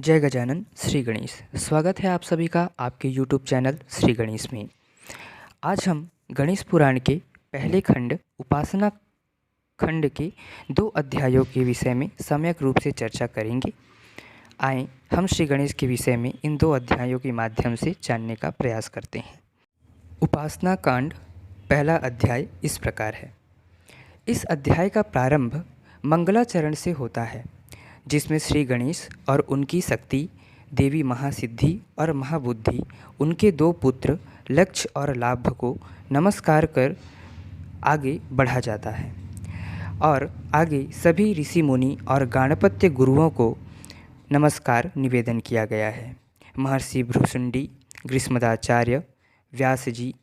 जय गजानन श्री गणेश। स्वागत है आप सभी का आपके YouTube चैनल श्री गणेश में। आज हम गणेश पुराण के पहले खंड उपासना खंड के 2 अध्यायों के विषय में सम्यक रूप से चर्चा करेंगे। आए हम श्री गणेश के विषय में इन 2 अध्यायों के माध्यम से जानने का प्रयास करते हैं। उपासना कांड पहला अध्याय इस प्रकार है। इस अध्याय का प्रारंभ मंगलाचरण से होता है, जिसमें श्री गणेश और उनकी शक्ति देवी महासिद्धि और महाबुद्धि उनके 2 पुत्र लक्ष्य और लाभ को नमस्कार कर आगे बढ़ा जाता है और आगे सभी ऋषि मुनि और गाणपत्य गुरुओं को नमस्कार निवेदन किया गया है। महर्षि भ्रुशुंडी, ग्रीष्मदाचार्य, व्यास जी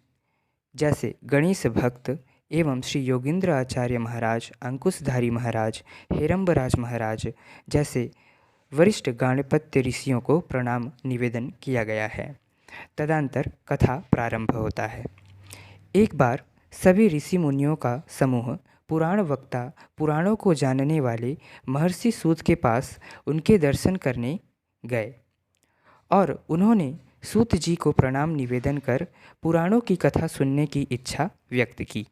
जैसे गणेश भक्त एवं श्री योगींद्र आचार्य महाराज, अंकुशधारी महाराज, हेरंबराज महाराज जैसे वरिष्ठ गाणपत्य ऋषियों को प्रणाम निवेदन किया गया है। तदंतर कथा प्रारंभ होता है। एक बार सभी ऋषि मुनियों का समूह पुराण वक्ता, पुराणों को जानने वाले महर्षि सूत के पास उनके दर्शन करने गए और उन्होंने सूत जी को प्रणाम निवेदन कर पुराणों की कथा सुनने की इच्छा व्यक्त की।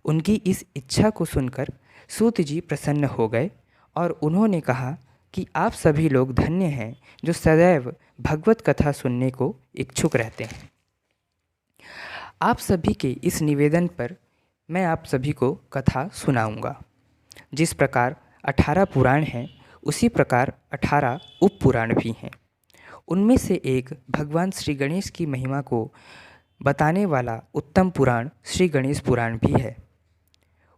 उनकी इस इच्छा को सुनकर सूत जी प्रसन्न हो गए और उन्होंने कहा कि आप सभी लोग धन्य हैं जो सदैव भगवत कथा सुनने को इच्छुक रहते हैं। आप सभी के इस निवेदन पर मैं आप सभी को कथा सुनाऊंगा। जिस प्रकार 18 पुराण हैं, उसी प्रकार 18 उप पुराण भी हैं। उनमें से एक भगवान श्री गणेश की महिमा को बताने वाला उत्तम पुराण श्री गणेश पुराण भी है।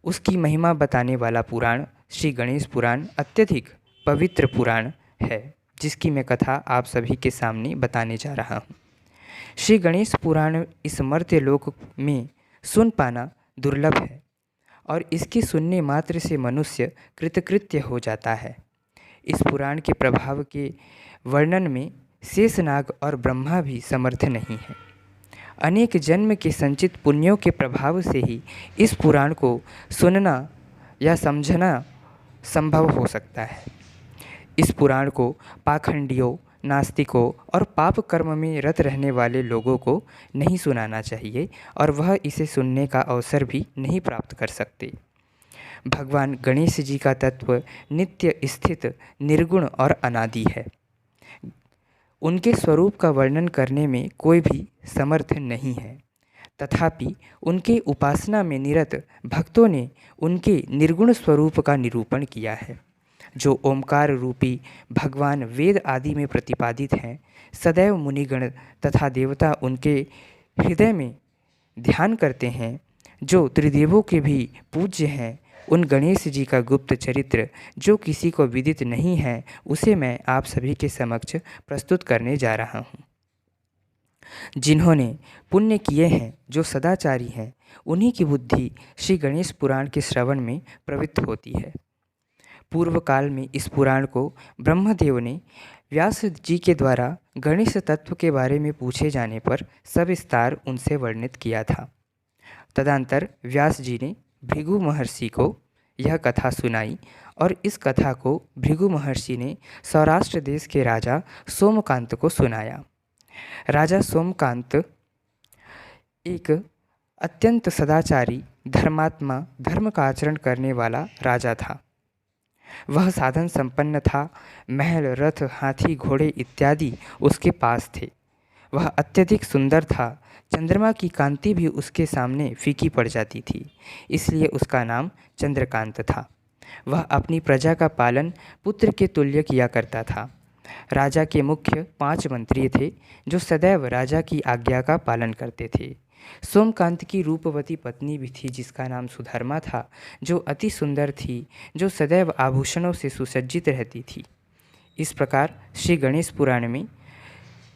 उसकी महिमा बताने वाला पुराण श्री गणेश पुराण अत्यधिक पवित्र पुराण है, जिसकी मैं कथा आप सभी के सामने बताने जा रहा हूँ। श्री गणेश पुराण इस मर्त्य लोक में सुन पाना दुर्लभ है और इसके सुनने मात्र से मनुष्य कृतकृत्य हो जाता है। इस पुराण के प्रभाव के वर्णन में शेषनाग और ब्रह्मा भी समर्थ नहीं है। अनेक जन्म के संचित पुण्यों के प्रभाव से ही इस पुराण को सुनना या समझना संभव हो सकता है। इस पुराण को पाखंडियों, नास्तिकों और पाप कर्म में रत रहने वाले लोगों को नहीं सुनाना चाहिए और वह इसे सुनने का अवसर भी नहीं प्राप्त कर सकते। भगवान गणेश जी का तत्व नित्य स्थित, निर्गुण और अनादि है। उनके स्वरूप का वर्णन करने में कोई भी समर्थ नहीं है। तथापि उनके उपासना में निरत भक्तों ने उनके निर्गुण स्वरूप का निरूपण किया है। जो ओमकार रूपी भगवान वेद आदि में प्रतिपादित हैं, सदैव मुनिगण तथा देवता उनके हृदय में ध्यान करते हैं। जो त्रिदेवों के भी पूज्य हैं, उन गणेश जी का गुप्त चरित्र जो किसी को विदित नहीं है, उसे मैं आप सभी के समक्ष प्रस्तुत करने जा रहा हूँ। जिन्होंने पुण्य किए हैं, जो सदाचारी हैं, उन्हीं की बुद्धि श्री गणेश पुराण के श्रवण में प्रवृत्त होती है। पूर्व काल में इस पुराण को ब्रह्मदेव ने व्यास जी के द्वारा गणेश तत्व के बारे में पूछे जाने पर सविस्तार उनसे वर्णित किया था। तदंतर व्यास जी ने भृगु महर्षि को यह कथा सुनाई और इस कथा को भृगु महर्षि ने सौराष्ट्र देश के राजा सोमकांत को सुनाया। राजा सोमकांत एक अत्यंत सदाचारी, धर्मात्मा, धर्म का आचरण करने वाला राजा था। वह साधन संपन्न था। महल, रथ, हाथी, घोड़े इत्यादि उसके पास थे। वह अत्यधिक सुंदर था। चंद्रमा की कांति भी उसके सामने फीकी पड़ जाती थी, इसलिए उसका नाम चंद्रकांत था। वह अपनी प्रजा का पालन पुत्र के तुल्य किया करता था। राजा के मुख्य 5 मंत्री थे, जो सदैव राजा की आज्ञा का पालन करते थे। सोमकांत की रूपवती पत्नी भी थी, जिसका नाम सुधर्मा था, जो अति सुंदर थी, जो सदैव आभूषणों से सुसज्जित रहती थी। इस प्रकार श्री गणेश पुराण में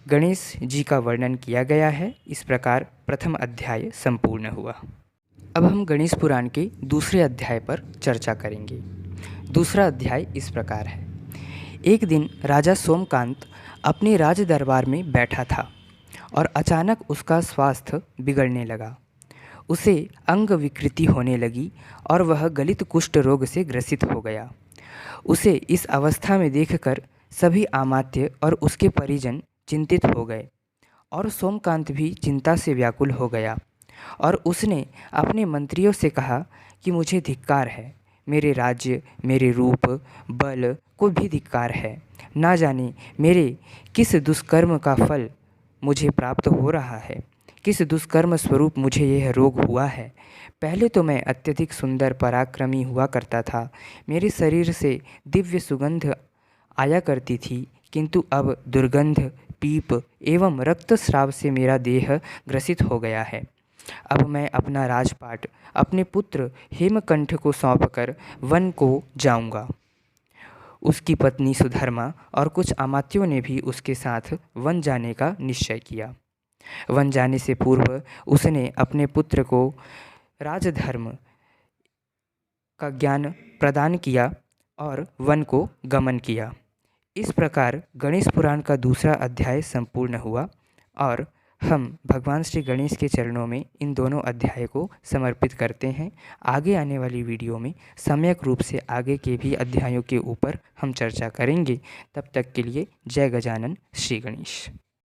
गणेश जी का वर्णन किया गया है। इस प्रकार प्रथम अध्याय संपूर्ण हुआ। अब हम गणेश पुराण के दूसरे अध्याय पर चर्चा करेंगे। दूसरा अध्याय इस प्रकार है। एक दिन राजा सोमकांत अपने राज दरबार में बैठा था और अचानक उसका स्वास्थ्य बिगड़ने लगा। उसे अंग विकृति होने लगी और वह गलित कुष्ठ रोग से ग्रसित हो गया। उसे इस अवस्था में देखकर सभी अमात्य और उसके परिजन चिंतित हो गए और सोमकांत भी चिंता से व्याकुल हो गया और उसने अपने मंत्रियों से कहा कि मुझे धिक्कार है, मेरे राज्य, मेरे रूप, बल को भी धिक्कार है। ना जाने मेरे किस दुष्कर्म का फल मुझे प्राप्त हो रहा है, किस दुष्कर्म स्वरूप मुझे यह रोग हुआ है। पहले तो मैं अत्यधिक सुंदर पराक्रमी हुआ करता था, मेरे शरीर से दिव्य सुगंध आया करती थी, किंतु अब दुर्गंध, पीप एवं रक्तस्राव से मेरा देह ग्रसित हो गया है। अब मैं अपना राजपाट अपने पुत्र हेमकंठ को सौंपकर वन को जाऊंगा। उसकी पत्नी सुधर्मा और कुछ अमात्यों ने भी उसके साथ वन जाने का निश्चय किया। वन जाने से पूर्व उसने अपने पुत्र को राजधर्म का ज्ञान प्रदान किया और वन को गमन किया। इस प्रकार गणेश पुराण का दूसरा अध्याय संपूर्ण हुआ और हम भगवान श्री गणेश के चरणों में इन दोनों अध्याय को समर्पित करते हैं। आगे आने वाली वीडियो में सम्यक रूप से आगे के भी अध्यायों के ऊपर हम चर्चा करेंगे। तब तक के लिए जय गजानन श्री गणेश।